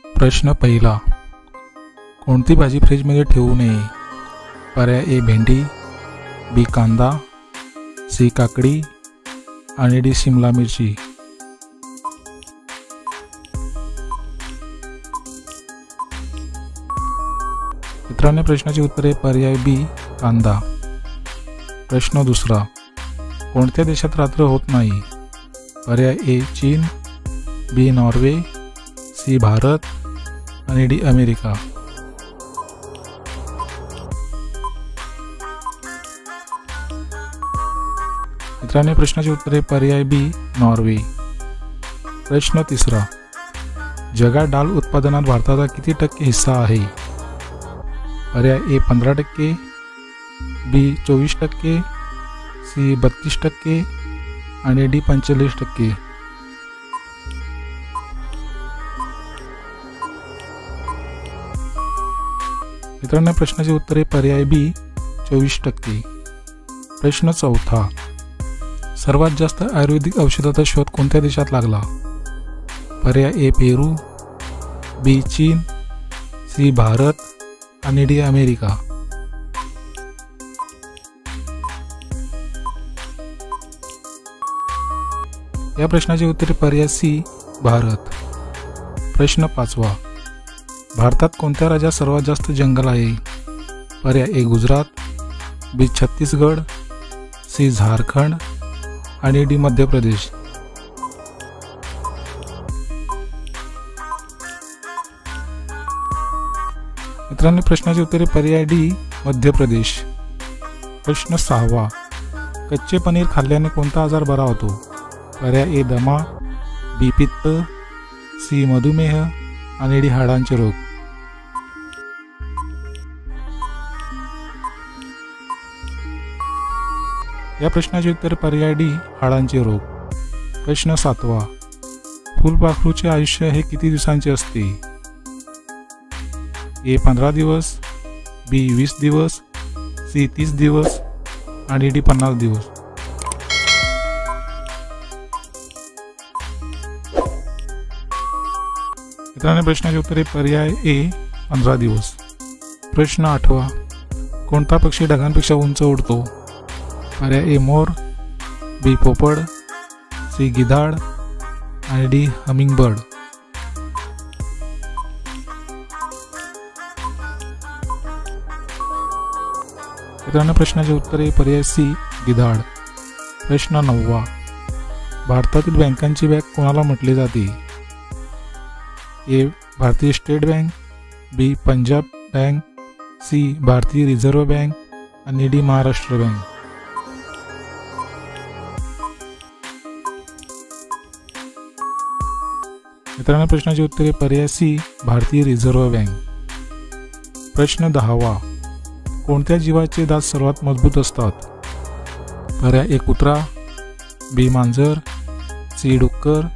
प्रश्न पहिला, कोणती भाजी फ्रीजमध्ये ठेवू नये? पर्याय ए भेंडी, बी कांदा, सी काकडी आणि डी शिमला मिरची. मित्रांनो, प्रश्नाची उत्तरे पर्याय बी कांदा. प्रश्न दुसरा, कोणत्या देशात रात्र होत नाही? पर्याय ए चीन, बी नॉर्वे, सी भारत आणि डी अमेरिका. मित्रांनो, प्रश्नाची उत्तरे पर्याय बी नॉर्वे. प्रश्न तिसरा, जगात डाळ उत्पादनात भारताचा किती टक्के हिस्सा आहे? पर्याय ए 15%, बी 24%, सी 32% आणि डी 45%. मित्रांनो, प्रश्नाची उत्तरे पर्याय बी 24%. प्रश्न चौथा, सर्वात जास्त आयुर्वेदिक औषधाचा शोध कोणत्या देशात लागला? पर्याय ए पेरू, बी चीन, सी भारत आणि डी अमेरिका. या प्रश्नाचे उत्तर पर्याय सी भारत. प्रश्न पाचवा, भारतात कोणत्या राज्यात सर्वात जास्त जंगल आहे? पर्याय ए गुजरात, बी छत्तीसगड, सी झारखंड आणि डी मध्य प्रदेश. मित्रांनो, प्रश्नाचे उत्तरे पर्याय डी मध्य प्रदेश. प्रश्न सहावा, कच्चे पनीर खाल्ल्याने कोणता आजार बरा होतो? पर्याय ए दमा, बी पित्त, सी मधुमेह आणि डी हाडांचे रोग. या प्रश्नाचे उत्तर पर्याय डी हाडांचे रोग. प्रश्न सातवा, फुलपाखरूचे आयुष्य हे किती दिवसांचे असते? ए 15 दिवस, बी 20 दिवस, सी 30 दिवस आणि डी 50 दिवस. मित्रांनो, प्रश्नाचे उत्तरे पर्याय ए 15 दिवस. प्रश्न आठवा, कोणता पक्षी ढगांपेक्षा उंच उडतो? पर्याय ए मोर, बी पोपट, सी गिधाड आणि डी हमिंगबर्ड. मित्रांनो, प्रश्नाचे उत्तरे पर्याय सी गिधाड. प्रश्न नववा, भारतातील बँकांची बँक कोणाला म्हटले जाते? ए भारतीय स्टेट बँक, बी पंजाब बँक, सी भारतीय रिझर्व्ह बँक आणि डी महाराष्ट्र बँक. मित्रांनो, प्रश्नाची उत्तरे पर्याय सी भारतीय रिझर्व्ह बँक. प्रश्न 10वा, कोणत्या जीवाचे दात सर्वात मजबूत असतात? पर्याय ए कुत्रा, बी मांजर, सी डुक्कर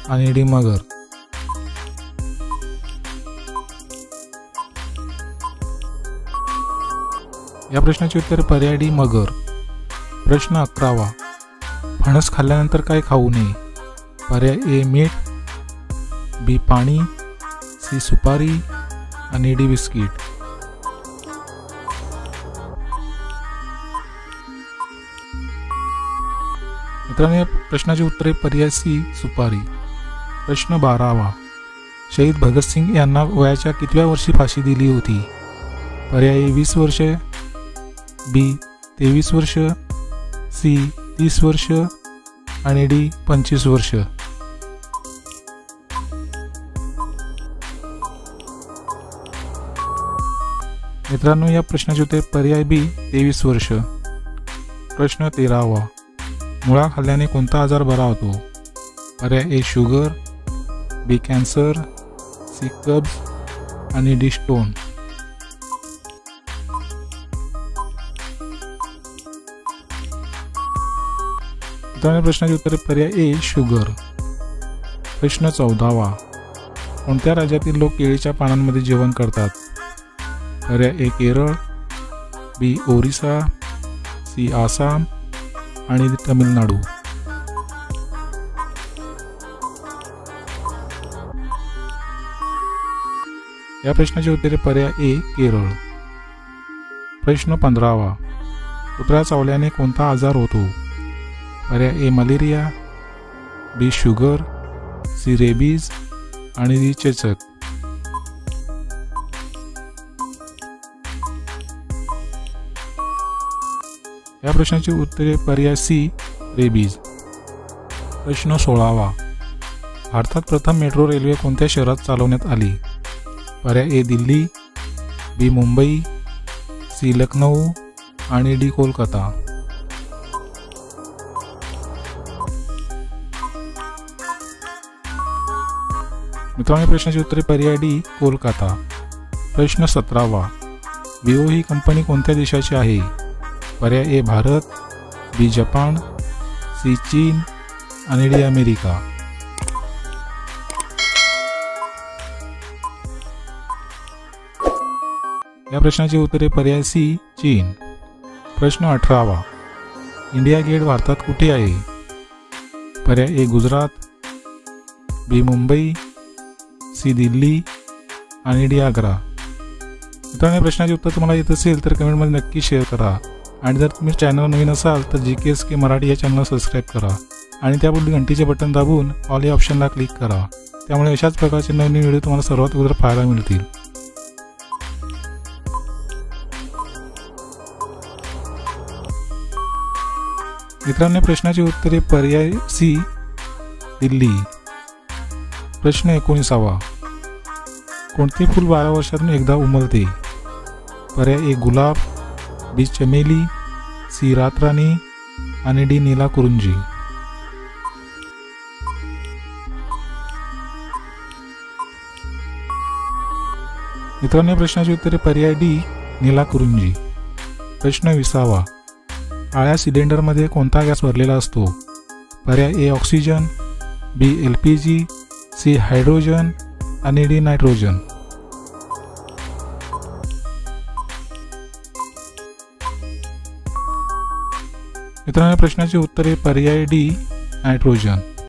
आणि डी मगर. या प्रश्नाचे उत्तर पर्याय डी मगर. प्रश्न 11वा, फणस खाल्ल्यानंतर काय खाऊ नये? पर्याय ए मीठ, बी पाणी, सी सुपारी आणि डी बिस्किट. मित्रांनो, या प्रश्नाचे उत्तरे पर्याय सी सुपारी. प्रश्न 12वा, शहीद भगतसिंग यांना वयाच्या कितव्या वर्षी फाशी दिली होती? पर्याय ए 20 वर्ष, बी 23 वर्ष, सी 30 वर्ष आणि डी 25 वर्ष. मित्रांनो, या प्रश्नाचे उत्तर पर्याय बी 23 वर्ष. प्रश्न 13वा, मुळा खाल्ल्याने कोणता आजार बरा होतो? पर्याय ए शुगर, बी कॅन्सर, सी कब्ज आणि डी स्टोन. मित्रांनो, प्रश्नाचे उत्तर पर्याय ए शुगर. प्रश्न 14वा, कोणत्या राज्यातील लोक केळीच्या पानांमध्ये जेवण करतात? पर्याय ए केरळ, बी ओरिसा, सी आसाम आणि तमिळनाडू. या प्रश्नाची उत्तरे पर्याय ए केरळ. प्रश्न 15वा. कुत्रा चावल्याने कोणता आजार होतो? पर्याय ए मलेरिया, बी शुगर, सी रेबीज आणि डी चेचक. या प्रश्नाची उत्तरे पर्याय सी रेबीज. प्रश्न 16वा. भारतात प्रथम मेट्रो रेल्वे कोणत्या शहरात चालवण्यात आली? पर्याय ए दिल्ली, बी मुंबई, सी लखनौ आणि डी कोलकाता. मित्रांनो, प्रश्नाची उत्तरे पर्याय डी कोलकाता. प्रश्न 17वा. विवो ही कंपनी कोणत्या देशाची आहे? पर्याय ए भारत, बी जपान, सी चीन आणि डी अमेरिका. या प्रश्नाची उत्तरे पर्याय सी चीन. प्रश्न 18वा. इंडिया गेट भारतात कुठे आहे? पर्याय ए गुजरात, बी मुंबई, सी दिल्ली आणि डी आग्रा. मित्रांनो, प्रश्नाचे उत्तर तुम्हाला येत असेल तर कमेंटमध्ये नक्की शेअर करा. आणि जर तुम्ही चॅनल नवीन असाल तर GKSK मराठी या चॅनलला सबस्क्राईब करा आणि त्यापुढे घंटीचे बटन दाबून ऑल या ऑप्शनला क्लिक करा. त्यामुळे अशाच प्रकारचे नवीन व्हिडिओ तुम्हाला सर्वात अगोदर पाहायला मिळतील. मित्रांनो, प्रश्नाची उत्तरे पर्याय सी दिल्ली. प्रश्न 19वा. कोणते फूल 12 वर्षातून एकदा उमलते? पर्याय ए गुलाब, बी चमेली, सी रातराणी आणि डी नीला कुरुंजी. मित्रांनो, प्रश्नाची उत्तरे पर्याय डी नीला कुरुंजी. प्रश्न 20वा. काळ्या सिलेंडरमध्ये कोणता गॅस भरलेला असतो? पर्याय ए ऑक्सिजन, बी LPG, सी हायड्रोजन आणि डी नायट्रोजन. मित्रांनो, प्रश्नाची उत्तरे पर्याय डी नायट्रोजन.